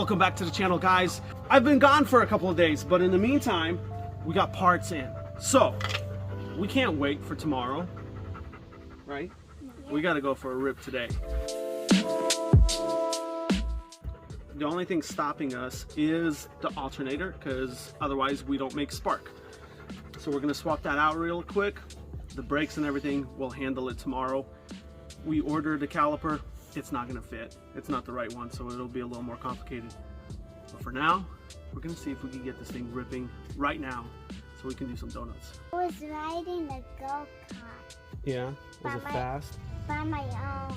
Welcome back to the channel, guys. I've been gone for a couple of days, but in the meantime, we got parts in. So, we can't wait for tomorrow, right? Yeah. We gotta go for a rip today. The only thing stopping us is the alternator, because otherwise we don't make spark. So we're gonna swap that out real quick. The brakes and everything, we'll handle it tomorrow. We ordered a caliper. It's not gonna fit. It's not the right one, so it'll be a little more complicated. But for now, we're gonna see if we can get this thing ripping right now so we can do some donuts. I was riding a go-kart. Yeah? Was it fast? By my own.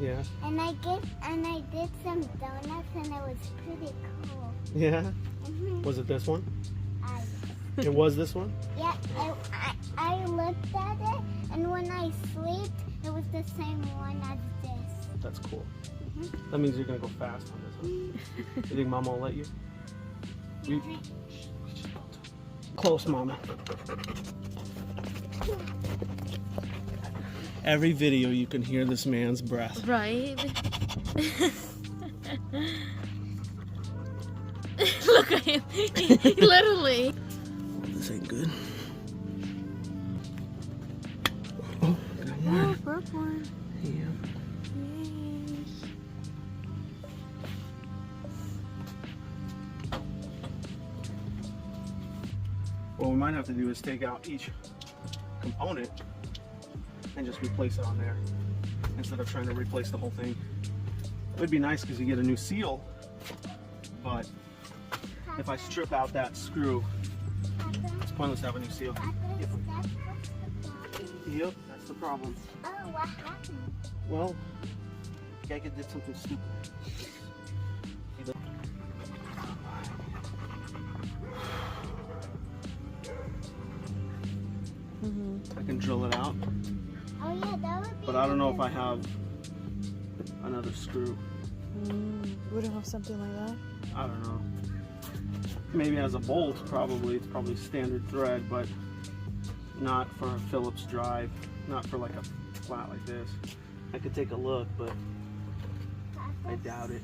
Yeah? And I did some donuts and it was pretty cool. Yeah? Mm-hmm. Was it this one? It was this one? Yeah, I looked at it, and when I slept, it was the same one as this. That's cool. Mm-hmm. That means you're gonna go fast on this one. You think Mama will let you? Close, Mama. Every video you can hear this man's breath. Right? Look at him. Literally. This ain't good. Oh, got one. Oh, broke one. Yeah. What we might have to do is take out each component and just replace it on there instead of trying to replace the whole thing. It would be nice because you get a new seal, but if I strip out that screw, it's pointless to have a new seal. Yep, that's the problem. Oh, what happened? Well, Gega did something stupid. I can drill it out. Oh yeah, that would be. But I don't know if I have another screw. We don't have something like that? I don't know. Maybe as a bolt, probably. It's probably standard thread, but not for a Phillips drive. Not for like a flat like this. I could take a look, but I doubt it.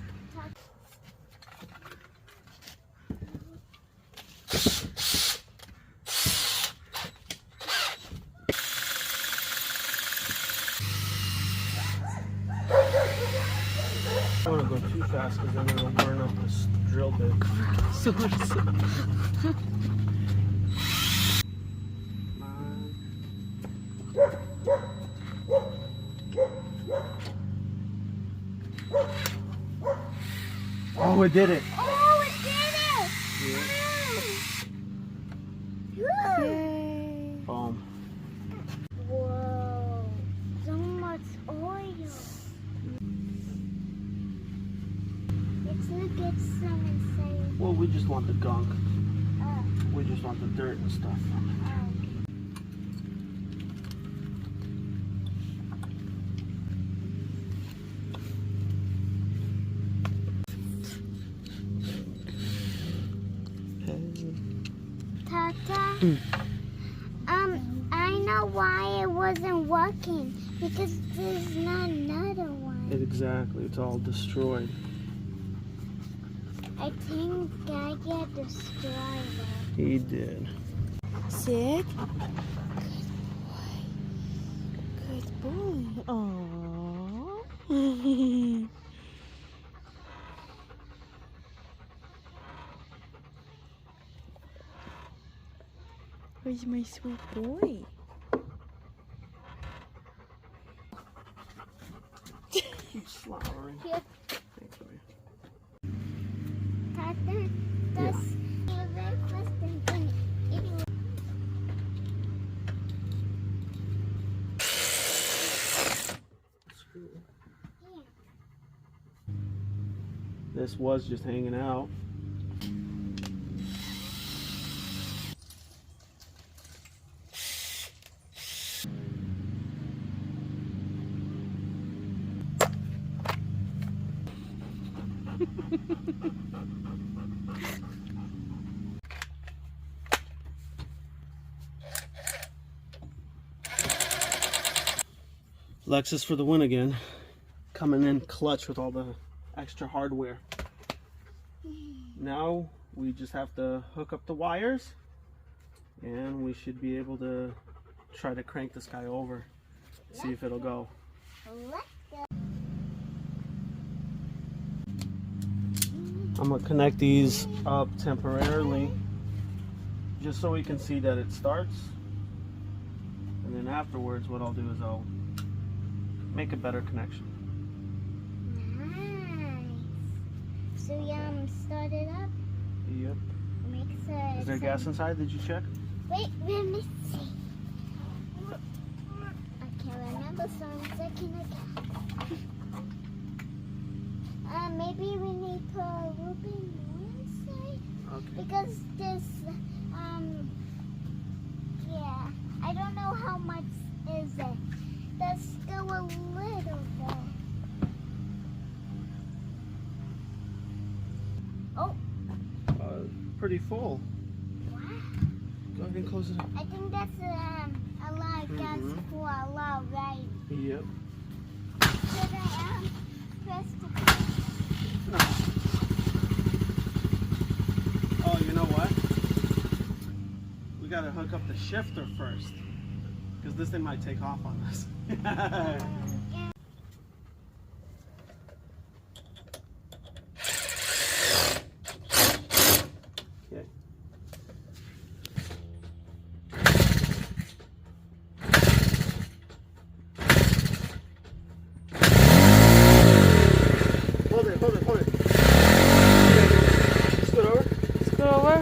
I don't want to go too fast because then it'll burn up this drill bit. Oh, it did it! Oh, it did it! Yeah. Yay. Boom. Whoa, so much oil. It's like it's some insane. Well, we just want the gunk. We just want the dirt and stuff. Tata, I know why it wasn't working, because there's not another one. Exactly, it's all destroyed. I think Gaga destroyed it. He did. Sick? Good boy. Aww. Where's my sweet boy? Keep slobbering. Here. Thanks, baby. Tata, that's your very first thing. Screw. This was just hanging out. Lexus for the win again. Coming in clutch with all the extra hardware. Now we just have to hook up the wires and we should be able to try to crank this guy over, see if it'll go. Let's go. I'm gonna connect these up temporarily just so we can see that it starts, and then afterwards what I'll do is I'll make a better connection. Nice. So start it up. Yep. Makes Is there gas inside? Did you check? Wait, let me see. I can't remember, so I'm checking again. Maybe we need to put a little bit more inside. Okay. Because this, yeah, I don't know how much is it. Let's go a little bit. Oh. Pretty full. Wow. Go ahead and close it up. I think that's a lot of gas for a lot, right? Yep. Should I press the button? No. Oh, you know what? We gotta hook up the shifter first, because this thing might take off on us. Yeah. Okay. Hold it. Okay. Scoot over. Scoot over.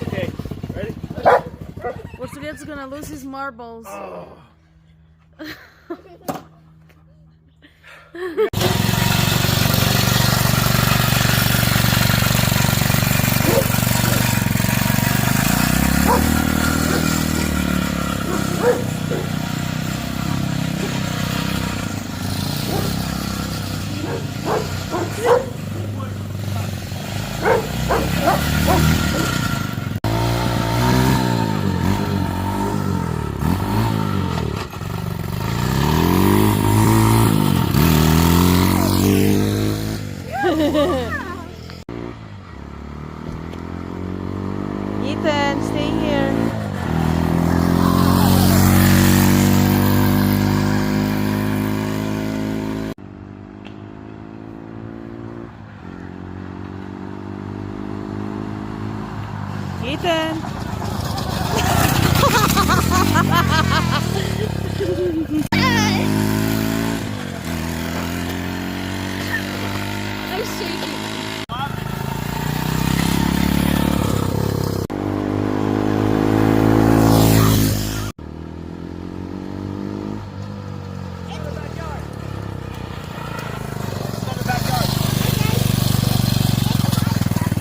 Okay, ready? What's the kid's gonna lose his marbles? Oh. Ethan, stay here. Ethan. I'm shaking.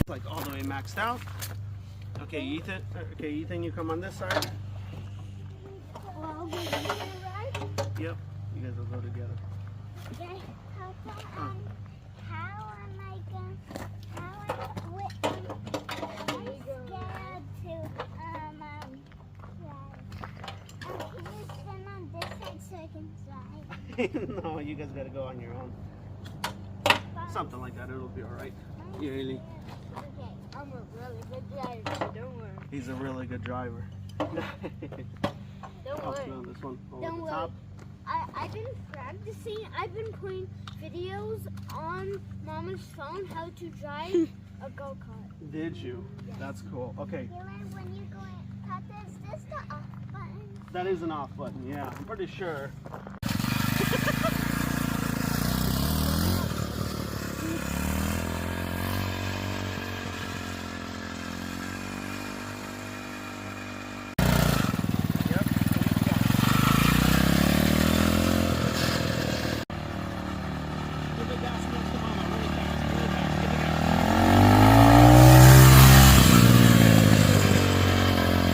Like all the way maxed out. Okay, Ethan. Okay, Ethan, you come on this side. Well, we can ride. Yep. You guys will go together. Okay, how am I going? How am I scared to can you stand on this side so I can slide? No, you guys gotta go on your own. Something like that. It'll be all right. Yeah, Haley. Okay, I'm a really good driver. Don't worry. He's a really good driver. Don't I'll worry. put on this one over Don't the worry. top. I've been practicing. I've been playing videos on Mama's phone how to drive a go-kart. Did you? Yes. That's cool. Okay, When you go in, Papa, is this the off button? that is an off button. Yeah, I'm pretty sure.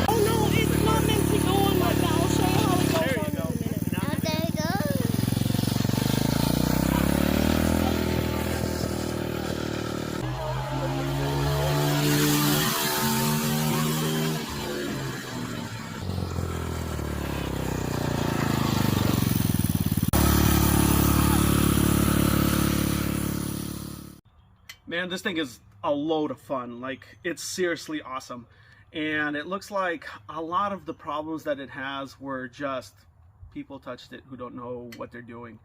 Oh no, it's not meant to go on like that. I'll show you how it goes There you on go. in a minute. Now, Oh, there you go. Man, this thing is a load of fun. Like, it's seriously awesome. And it looks like a lot of the problems that it has were just people touched it who don't know what they're doing,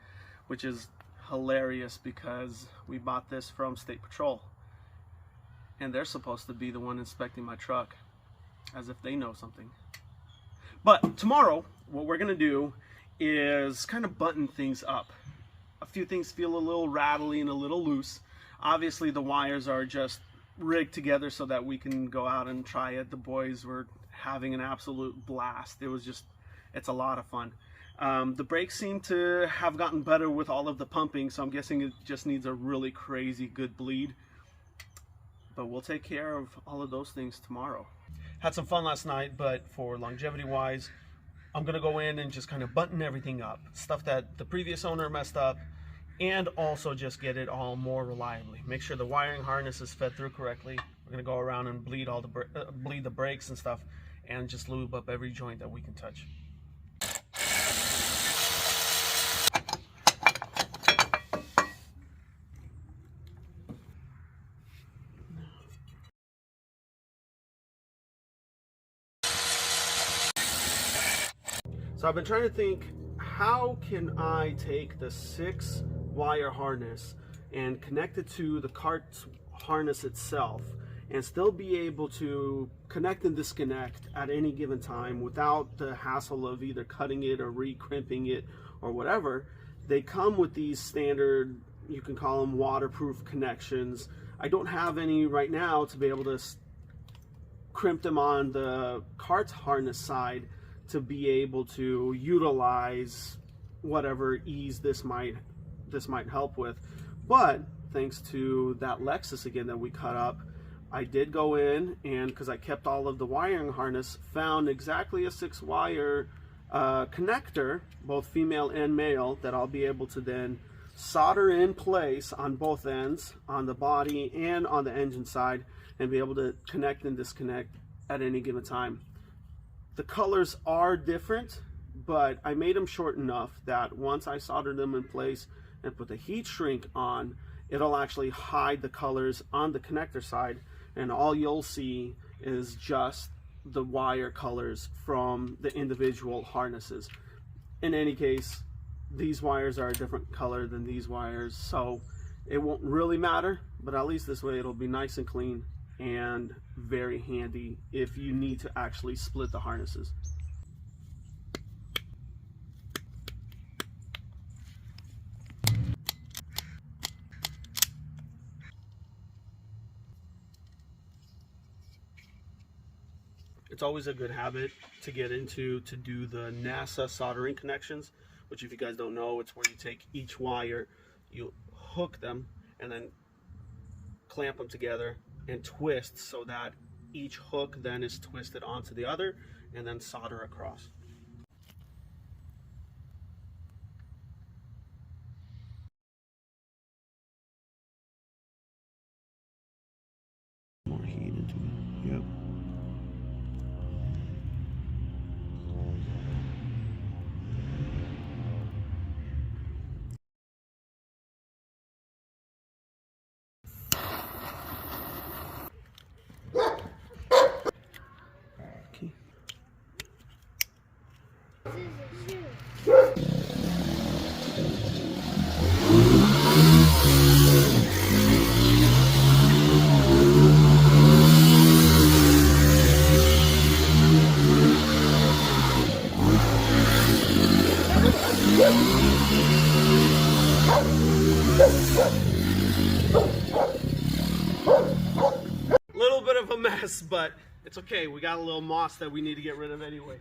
which is hilarious because we bought this from State Patrol and they're supposed to be the one inspecting my truck, as if they know something. But tomorrow, what we're gonna do is kind of button things up. A few things feel a little rattly and a little loose. Obviously the wires are just rigged together so that we can go out and try it. The boys were having an absolute blast. It's a lot of fun. The brakes seem to have gotten better with all of the pumping, so I'm guessing it just needs a really crazy good bleed. But we'll take care of all of those things tomorrow. Had some fun last night, but for longevity wise, I'm gonna go in and just kind of button everything up. Stuff that the previous owner messed up, and also just get it all more reliably. Make sure the wiring harness is fed through correctly. We're gonna go around and bleed bleed the brakes and stuff, and just lube up every joint that we can touch. So I've been trying to think, how can I take the 6-wire harness and connect it to the cart's harness itself and still be able to connect and disconnect at any given time without the hassle of either cutting it or re-crimping it or whatever. They come with these standard, you can call them waterproof connections. I don't have any right now to be able to crimp them on the cart's harness side to be able to utilize whatever ease this might help with. But thanks to that Lexus again that we cut up, I did go in, and because I kept all of the wiring harness, found exactly a 6-wire connector, both female and male, that I'll be able to then solder in place on both ends, on the body and on the engine side, and be able to connect and disconnect at any given time. The colors are different, but I made them short enough that once I solder them in place and put the heat shrink on, it'll actually hide the colors on the connector side, and all you'll see is just the wire colors from the individual harnesses. In any case, these wires are a different color than these wires, so it won't really matter, but at least this way it'll be nice and clean and very handy if you need to actually split the harnesses. It's always a good habit to get into to do the NASA soldering connections, which, if you guys don't know, it's where you take each wire, you hook them, and then clamp them together and twist so that each hook then is twisted onto the other, and then solder across. More heat into it. Yep. Little bit of a mess, but it's okay. We got a little moss that we need to get rid of anyway.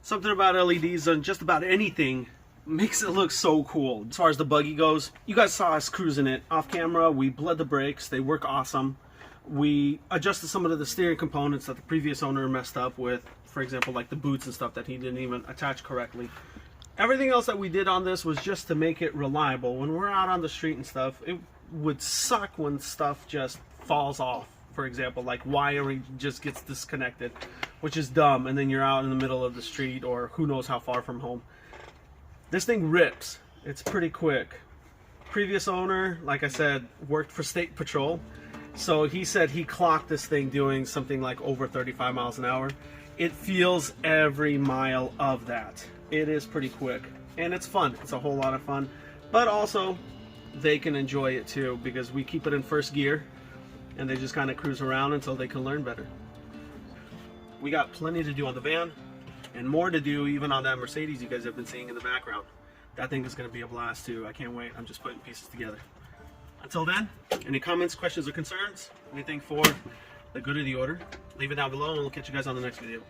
Something about LEDs on just about anything makes it look so cool. As far as the buggy goes, you guys saw us cruising it off camera. We bled the brakes. They work awesome. We adjusted some of the steering components that the previous owner messed up with. For example, like the boots and stuff that he didn't even attach correctly. Everything else that we did on this was just to make it reliable. When we're out on the street and stuff, it would suck when stuff just falls off. For example, like wiring just gets disconnected, which is dumb, and then you're out in the middle of the street or who knows how far from home. This thing rips. It's pretty quick. Previous owner, like I said, worked for State Patrol, so he said he clocked this thing doing something like over 35 miles an hour. It feels every mile of that. It is pretty quick, and it's fun. It's a whole lot of fun, but also they can enjoy it too because we keep it in first gear and they just kind of cruise around until they can learn better. We got plenty to do on the van and more to do even on that Mercedes you guys have been seeing in the background. That thing is going to be a blast too. I can't wait. I'm just putting pieces together. Until then, any comments, questions, or concerns, anything for the good of the order, leave it down below and we'll catch you guys on the next video.